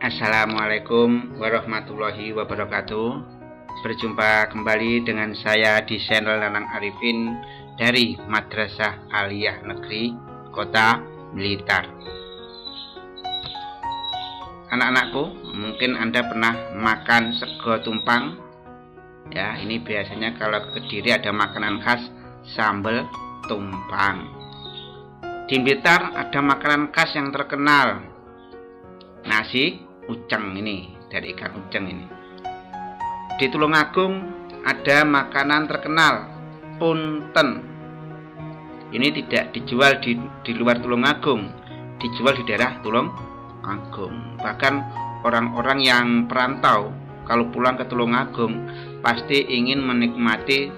Assalamualaikum warahmatullahi wabarakatuh. Berjumpa kembali dengan saya di channel Nanang Arifin dari Madrasah Aliyah Negeri Kota Blitar. Anak-anakku, mungkin Anda pernah makan sego tumpang. Ya, ini biasanya kalau ke Kediri ada makanan khas sambal tumpang. Di Blitar ada makanan khas yang terkenal, nasi uceng, ini dari ikan uceng ini. Di Tulungagung ada makanan terkenal punten. Ini tidak dijual di luar Tulungagung, dijual di daerah Tulungagung. Bahkan orang-orang yang perantau kalau pulang ke Tulungagung pasti ingin menikmati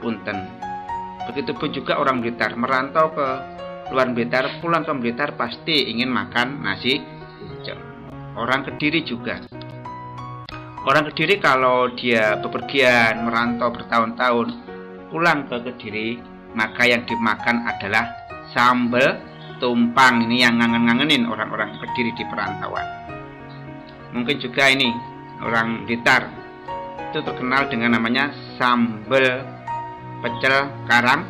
punten. Begitupun juga orang Blitar merantau ke luar Blitar, pulang ke Blitar pasti ingin makan nasi uceng. Orang Kediri juga. Orang Kediri kalau dia bepergian merantau bertahun-tahun pulang ke Kediri, maka yang dimakan adalah sambal tumpang. Ini yang ngangen-ngangenin orang-orang Kediri di perantauan. Mungkin juga ini orang Blitar itu terkenal dengan namanya sambal pecel Karang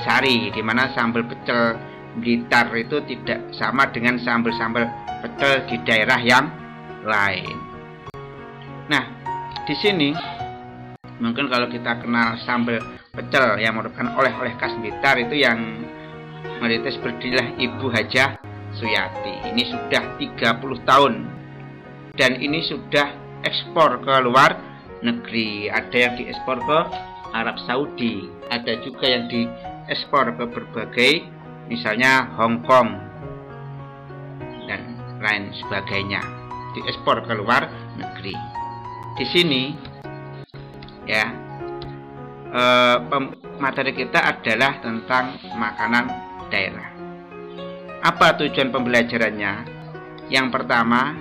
Sari, di mana sambal pecel Blitar itu tidak sama dengan sambal-sambal pecel di daerah yang lain. Nah, di sini mungkin kalau kita kenal sambal pecel yang merupakan oleh-oleh khas Blitar, itu yang merintis berdirilah Ibu Hajah Suyati. Ini sudah 30 tahun dan ini sudah ekspor ke luar negeri. Ada yang diekspor ke Arab Saudi, ada juga yang diekspor ke berbagai, misalnya Hong Kong dan lain sebagainya, diekspor ke luar negeri. Di sini ya, materi kita adalah tentang makanan daerah. Apa tujuan pembelajarannya? Yang pertama,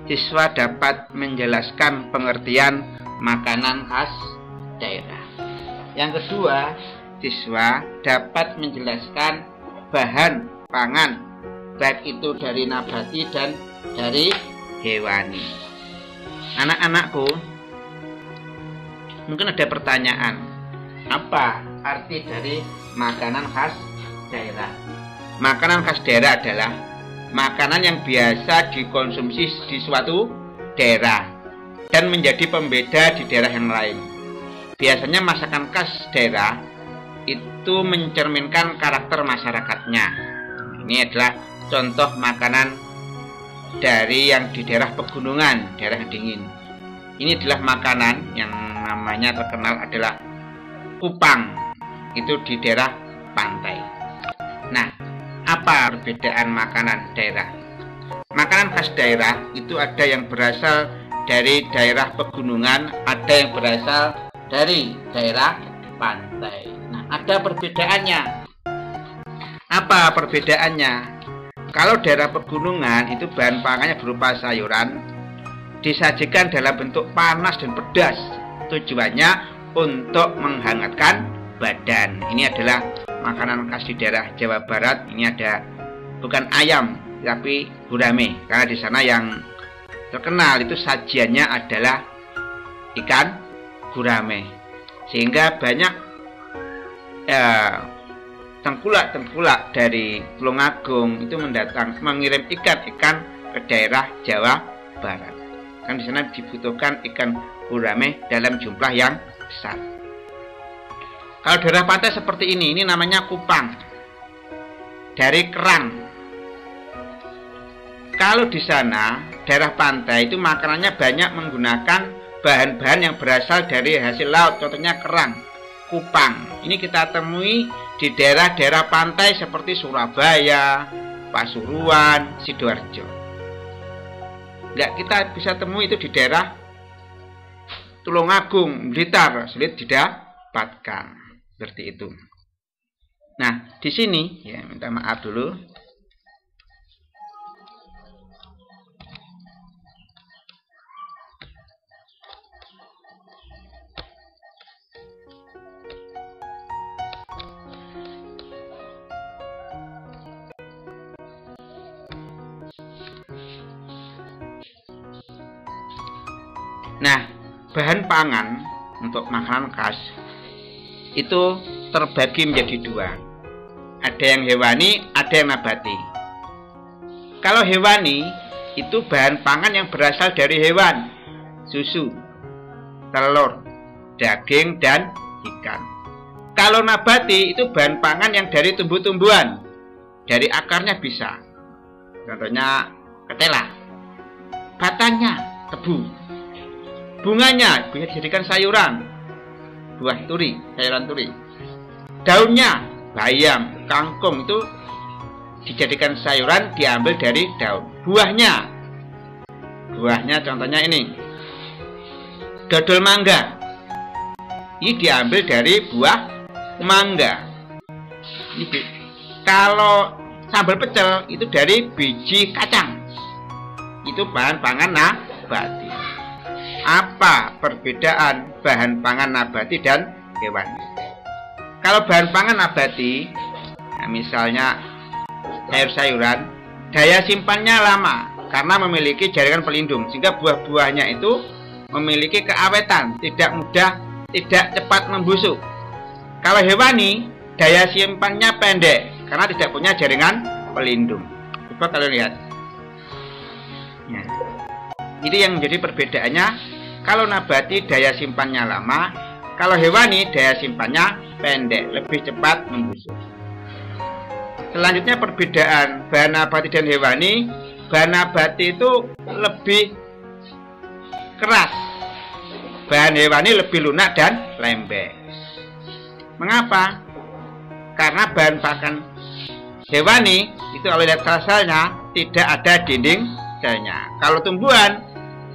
siswa dapat menjelaskan pengertian makanan khas daerah. Yang kedua, siswa dapat menjelaskan bahan pangan, baik itu dari nabati dan dari hewani. Anak-anakku, mungkin ada pertanyaan, apa arti dari makanan khas daerah? Makanan khas daerah adalah makanan yang biasa dikonsumsi di suatu daerah dan menjadi pembeda di daerah yang lain. Biasanya masakan khas daerah itu mencerminkan karakter masyarakatnya. Ini adalah contoh makanan dari yang di daerah pegunungan, daerah yang dingin. Ini adalah makanan yang namanya terkenal adalah kupang, itu di daerah pantai. Nah, apa perbedaan makanan daerah? Makanan khas daerah itu ada yang berasal dari daerah pegunungan, ada yang berasal dari daerah pantai. Nah, ada perbedaannya. Apa perbedaannya? Kalau daerah pegunungan itu bahan pangannya berupa sayuran, disajikan dalam bentuk panas dan pedas. Tujuannya untuk menghangatkan badan. Ini adalah makanan khas di daerah Jawa Barat. Ini ada bukan ayam tapi gurame, karena di sana yang terkenal itu sajiannya adalah ikan gurame, sehingga banyak tengkulak-tengkulak dari Tulungagung itu mengirim ikan-ikan ke daerah Jawa Barat. Kan di sana dibutuhkan ikan gurame dalam jumlah yang besar. Kalau daerah pantai seperti ini namanya kupang dari kerang. Kalau di sana daerah pantai itu makanannya banyak menggunakan bahan-bahan yang berasal dari hasil laut, contohnya kerang, kupang. Ini kita temui di daerah-daerah pantai seperti Surabaya, Pasuruan, Sidoarjo. Enggak kita bisa temui itu di daerah Tulungagung, Blitar, sulit didapatkan. Seperti itu. Nah, di sini ya, minta maaf dulu. Nah, bahan pangan untuk makanan khas itu terbagi menjadi dua. Ada yang hewani, ada yang nabati. Kalau hewani itu bahan pangan yang berasal dari hewan, susu, telur, daging, dan ikan. Kalau nabati itu bahan pangan yang dari tumbuh-tumbuhan, dari akarnya bisa. Contohnya ketela, batangnya tebu, bunganya bisa dijadikan sayuran, buah turi, sayuran turi, daunnya bayam, kangkung itu dijadikan sayuran, diambil dari daun. Buahnya contohnya ini dodol mangga, ini diambil dari buah mangga. Kalau sambal pecel itu dari biji kacang, itu bahan pangan nabati. Apa perbedaan bahan pangan nabati dan hewani? Kalau bahan pangan nabati, nah misalnya sayur-sayuran, daya simpannya lama karena memiliki jaringan pelindung, sehingga buah-buahnya itu memiliki keawetan, tidak mudah, tidak cepat membusuk. Kalau hewani, daya simpannya pendek karena tidak punya jaringan pelindung. Coba kalian lihat. Ya. Ini yang menjadi perbedaannya. Kalau nabati daya simpannya lama, kalau hewani daya simpannya pendek, lebih cepat membusuk. Selanjutnya perbedaan bahan nabati dan hewani. Bahan nabati itu lebih keras, bahan hewani lebih lunak dan lembek. Mengapa? Karena bahan pakan hewani itu kalau lihat sel-selnya tidak ada dinding selnya. Kalau tumbuhan,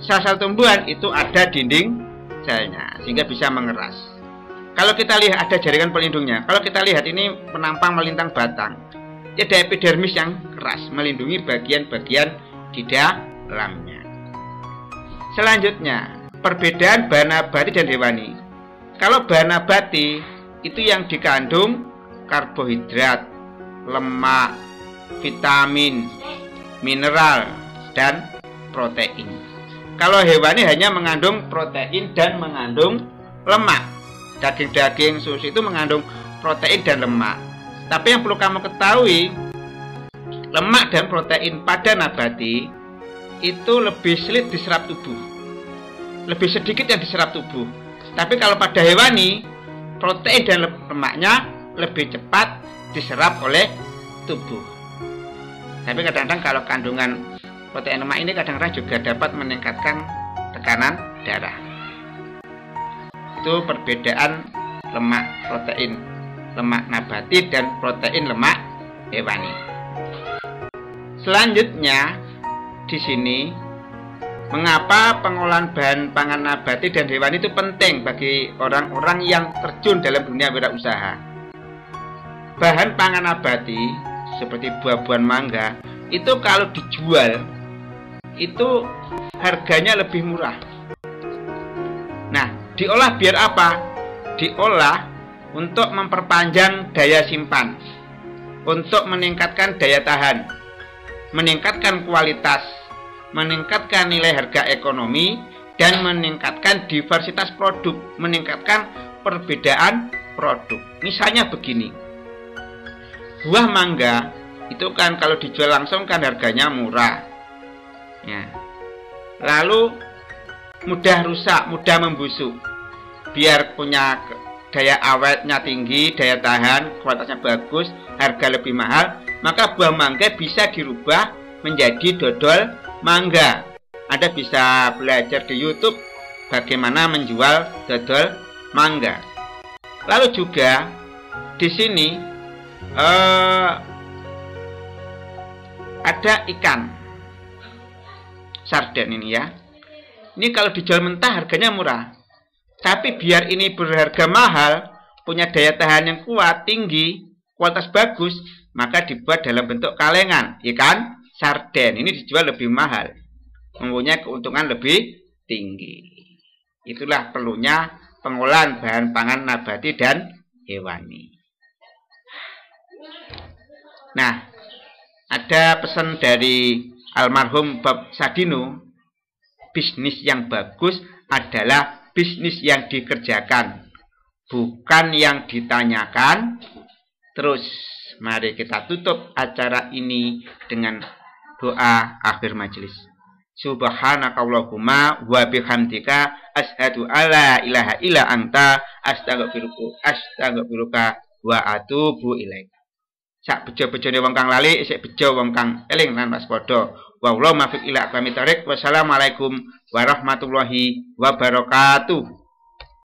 sel-sel tumbuhan itu ada dinding selnya, sehingga bisa mengeras. Kalau kita lihat ada jaringan pelindungnya. Kalau kita lihat ini penampang melintang batang, ada epidermis yang keras melindungi bagian-bagian di dalamnya. Selanjutnya, perbedaan bahan nabati dan hewani. Kalau bahan nabati itu yang dikandung karbohidrat, lemak, vitamin, mineral, dan protein. Kalau hewani hanya mengandung protein dan mengandung lemak. Daging-daging, susu itu mengandung protein dan lemak. Tapi yang perlu kamu ketahui, lemak dan protein pada nabati itu lebih sulit diserap tubuh, lebih sedikit yang diserap tubuh. Tapi kalau pada hewani, protein dan lemaknya lebih cepat diserap oleh tubuh. Tapi kadang-kadang kalau kandungan protein lemak ini kadang-kadang juga dapat meningkatkan tekanan darah. Itu perbedaan lemak protein lemak nabati dan protein lemak hewani. Selanjutnya di sini, mengapa pengolahan bahan pangan nabati dan hewani itu penting bagi orang-orang yang terjun dalam dunia wirausaha. Bahan pangan nabati seperti buah-buahan mangga itu kalau dijual itu harganya lebih murah. Nah, diolah biar apa? Diolah untuk memperpanjang daya simpan, untuk meningkatkan daya tahan, meningkatkan kualitas, meningkatkan nilai harga ekonomi, dan meningkatkan diversitas produk, meningkatkan perbedaan produk. Misalnya begini, buah mangga itu kan kalau dijual langsung kan harganya murah, ya. Lalu mudah rusak, mudah membusuk. Biar punya daya awetnya tinggi, daya tahan, kualitasnya bagus, harga lebih mahal, maka buah mangga bisa dirubah menjadi dodol mangga. Anda bisa belajar di YouTube bagaimana menjual dodol mangga. Lalu juga di sini ada ikan sarden ini ya. Ini kalau dijual mentah harganya murah. Tapi biar ini berharga mahal, punya daya tahan yang kuat, tinggi, kualitas bagus, maka dibuat dalam bentuk kalengan, ikan sarden. Ini dijual lebih mahal, mempunyai keuntungan lebih tinggi. Itulah perlunya pengolahan bahan pangan nabati dan hewani. Nah, ada pesan dari almarhum Bob Sadino, bisnis yang bagus adalah bisnis yang dikerjakan, bukan yang ditanyakan. Terus mari kita tutup acara ini dengan doa akhir majelis. Subhanakallahumma wa bihamdika asyhadu alla ilaha illa anta astaghfiruka wa atubu ilaik. Sak bejo-bejone wong kang lali isih bejo wong kang eling lan waspada. Wallahu muwaffiq ila aqwamit thoriq. Wassalamualaikum warahmatullahi wabarakatuh.